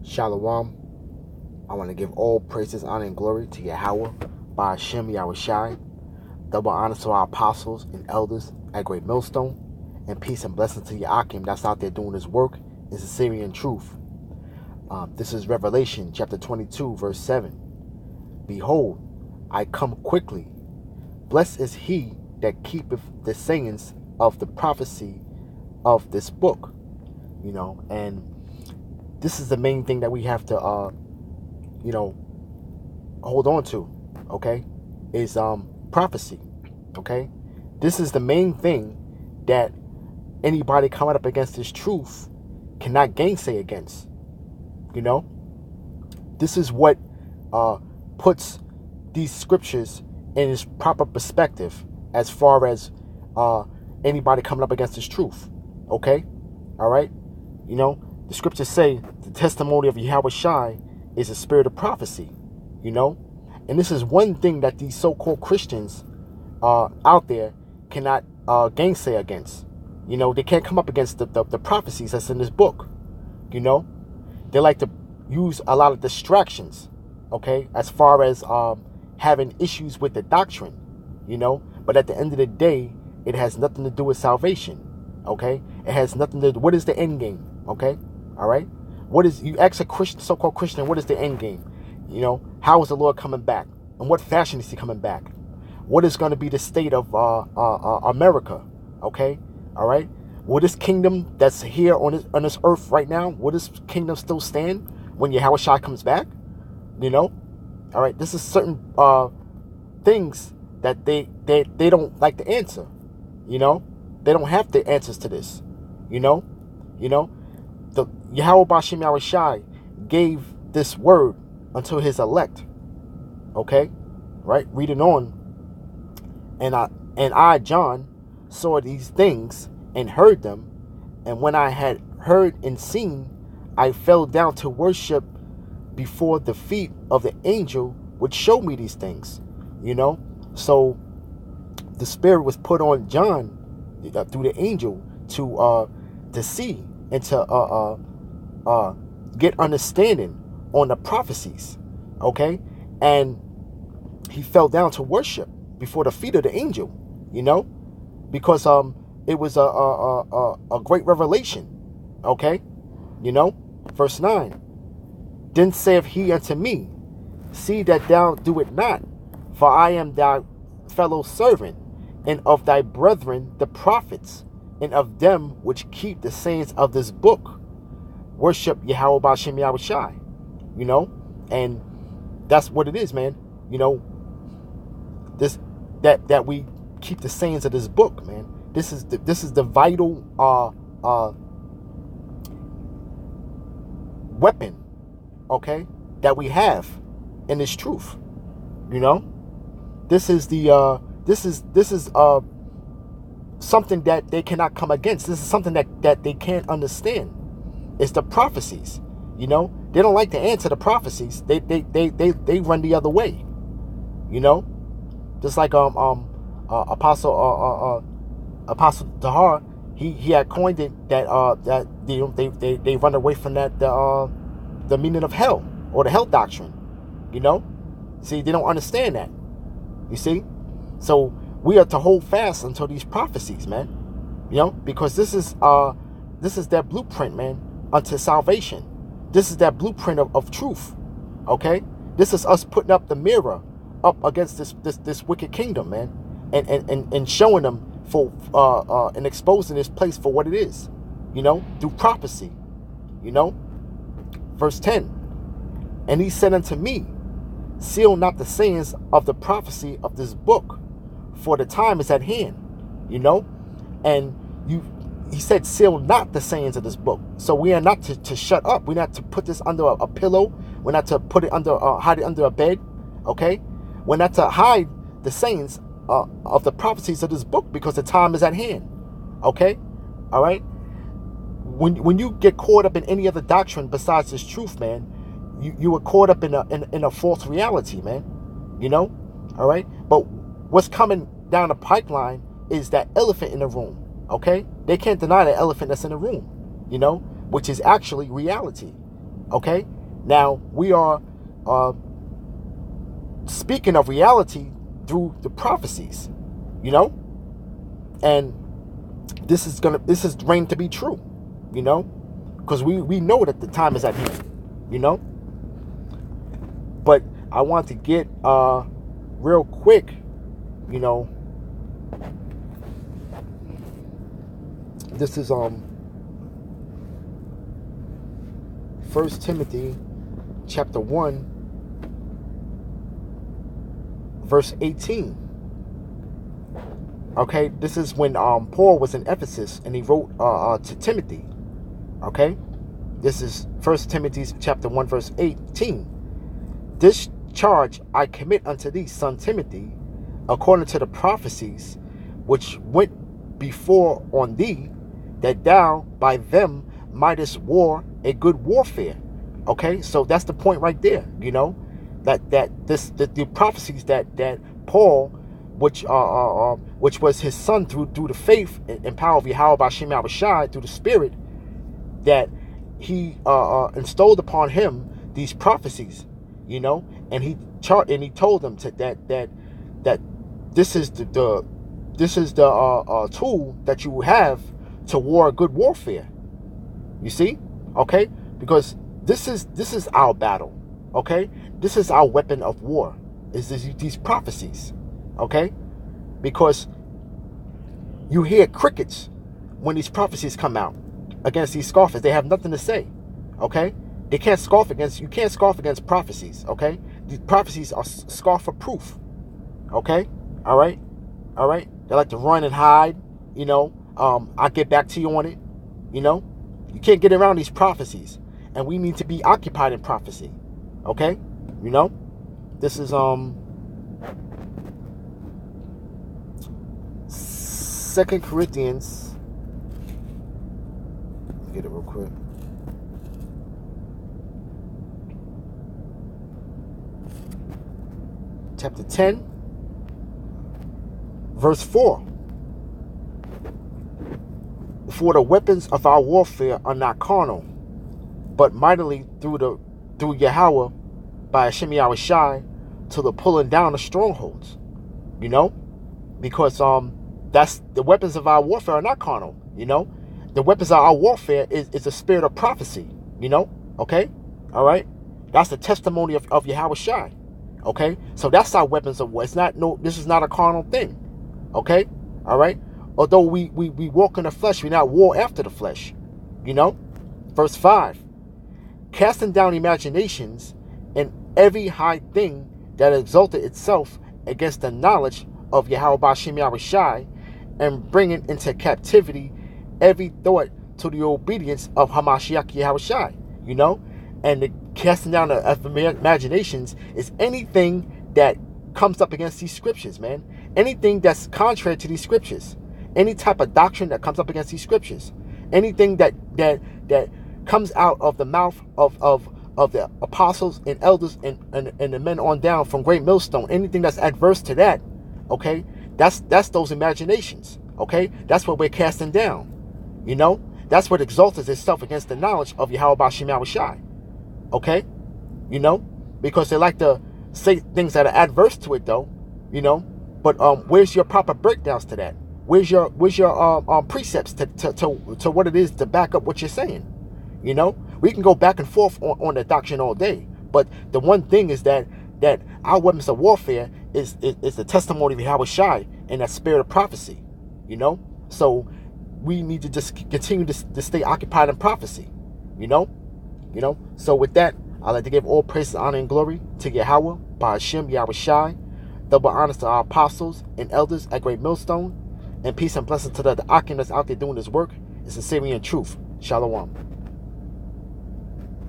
Shalom. I want to give all praises, honor, and glory to Yahweh, by Hashem Yahushai. Double honor to our apostles and elders at Great Millstone. And peace and blessings to Yakim that's out there doing his work in sincerity and truth. This is Revelation chapter 22, verse 7. Behold, I come quickly. Blessed is he that keepeth the sayings of the prophecy of this book. And this is the main thing that we have to hold on to, okay, is prophecy, okay? This is the main thing that anybody coming up against this truth cannot gainsay against, This is what puts these scriptures in its proper perspective as far as anybody coming up against this truth, okay? All right? The scriptures say the testimony of Yahushai is a spirit of prophecy, And this is one thing that these so-called Christians out there cannot gainsay against. They can't come up against the prophecies that's in this book, They like to use a lot of distractions, okay, as far as having issues with the doctrine, But at the end of the day, it has nothing to do with salvation, okay? It has nothing to do. What is the end game, okay? All right? You ask a Christian, so-called Christian, what is the end game? How is the Lord coming back? In what fashion is he coming back? What is going to be the state of America? Okay? All right? Will this kingdom that's here on this earth right now, will this kingdom still stand when Yahushua comes back? All right? This is certain things that they don't like to answer. They don't have the answers to this. The Yahweh Bashim Yahushai gave this word unto his elect. Okay? Right? Reading on. And I, John, saw these things and heard them. And when I had heard and seen, I fell down to worship before the feet of the angel which showed me these things. So the spirit was put on John through the angel to see and to get understanding on the prophecies, okay? And he fell down to worship before the feet of the angel, because it was a great revelation, okay? Verse 9. Then saith he unto me, see that thou do it not, for I am thy fellow servant, and of thy brethren the prophets, and of them which keep the sayings of this book. Worship Yahweh B'Shem Yahushai, and that's what it is, man. This that we keep the sayings of this book, man. This is the vital weapon, okay, that we have in this truth. This is the this is something that they cannot come against. This is something that they can't understand. It's the prophecies. They don't like to answer the prophecies. They run the other way. Just like Apostle Tahar, he had coined it that they run away from that the meaning of hell, or the hell doctrine. See, they don't understand that. You see, so we are to hold fast until these prophecies, man. Because this is their blueprint, man, unto salvation. This is that blueprint of truth. Okay? This is us putting up the mirror up against this wicked kingdom, man. And showing them and exposing this place for what it is. Through prophecy. Verse 10. And he said unto me, seal not the sayings of the prophecy of this book, for the time is at hand. And he said, seal not the sayings of this book. So we are not to shut up. We're not to put this under a pillow. We're not to put it hide it under a bed. Okay? We're not to hide the sayings of the prophecies of this book, because the time is at hand. Okay? All right? When you get caught up in any other doctrine besides this truth, man, you were caught up in a false reality, man. All right? But what's coming down the pipeline is that elephant in the room. Okay? They can't deny the elephant that's in the room, which is actually reality. Okay? Now, we are speaking of reality through the prophecies, you know? And this is reigned to be true, you know? Because we know that the time is at hand, you know? But I want to get real quick, you know, this is 1 Timothy chapter 1 verse 18. Okay, this is when Paul was in Ephesus and he wrote to Timothy. Okay, this is 1 Timothy chapter 1 verse 18. This charge I commit unto thee, son Timothy, according to the prophecies which went before on thee, that thou by them mightest war a good warfare. Okay, so that's the point right there, you know, that the prophecies that Paul, which was his son through the faith and power of Yahweh B'Shem Yahushai through the Spirit, that he installed upon him these prophecies, you know, and he told them that this is the tool that you have to war a good warfare. You see, okay, because this is our battle. Okay, this is our weapon of war. Is these prophecies? Okay, because you hear crickets when these prophecies come out against these scoffers. They have nothing to say. Okay, they can't scoff against. You can't scoff against prophecies. Okay, these prophecies are scoffer proof. Okay, all right. They like to run and hide. You know, I'll get back to you on it. You know, you can't get around these prophecies, and we need to be occupied in prophecy. Okay, you know, this is 2 Corinthians. Get it real quick. Chapter 10, verse 4. For the weapons of our warfare are not carnal, but mightily through Yahweh by Hashem Yahushai to the pulling down of strongholds. You know, because that's the weapons of our warfare are not carnal. You know, the weapons of our warfare is the spirit of prophecy. You know, okay, all right, that's the testimony of Yahushai. Okay, so that's our weapons of war. This is not a carnal thing. Okay, all right. Although we walk in the flesh, we not war after the flesh. You know, verse 5. Casting down imaginations and every high thing that exalted itself against the knowledge of Yahweh B'Shem Yahushai, and bringing into captivity every thought to the obedience of Hamashiach Yahushai. You know, and the casting down of imaginations is anything that comes up against these scriptures, man. Anything that's contrary to these scriptures. Any type of doctrine that comes up against these scriptures. Anything that comes out of the mouth of the apostles and elders and the men on down from Great Millstone. Anything that's adverse to that, okay, that's those imaginations. Okay, that's what we're casting down. You know, that's what exalts itself against the knowledge of Yahweh B'Shem Yahushai. Okay, you know, because they like to say things that are adverse to it, though. You know, but where's your proper breakdowns to that? Where's your precepts to what it is to back up what you're saying? You know, we can go back and forth on the doctrine all day, but the one thing is that our weapons of warfare is the testimony of Yahushai and that spirit of prophecy. You know, so we need to just continue to stay occupied in prophecy. You know. So with that, I'd like to give all praise, honor, and glory to Yahweh B'Shem Yahushai. Double honors to our apostles and elders at Great Millstone. And peace and blessings to the Akim that's out there doing this work. It's sincerity and truth. Shalom.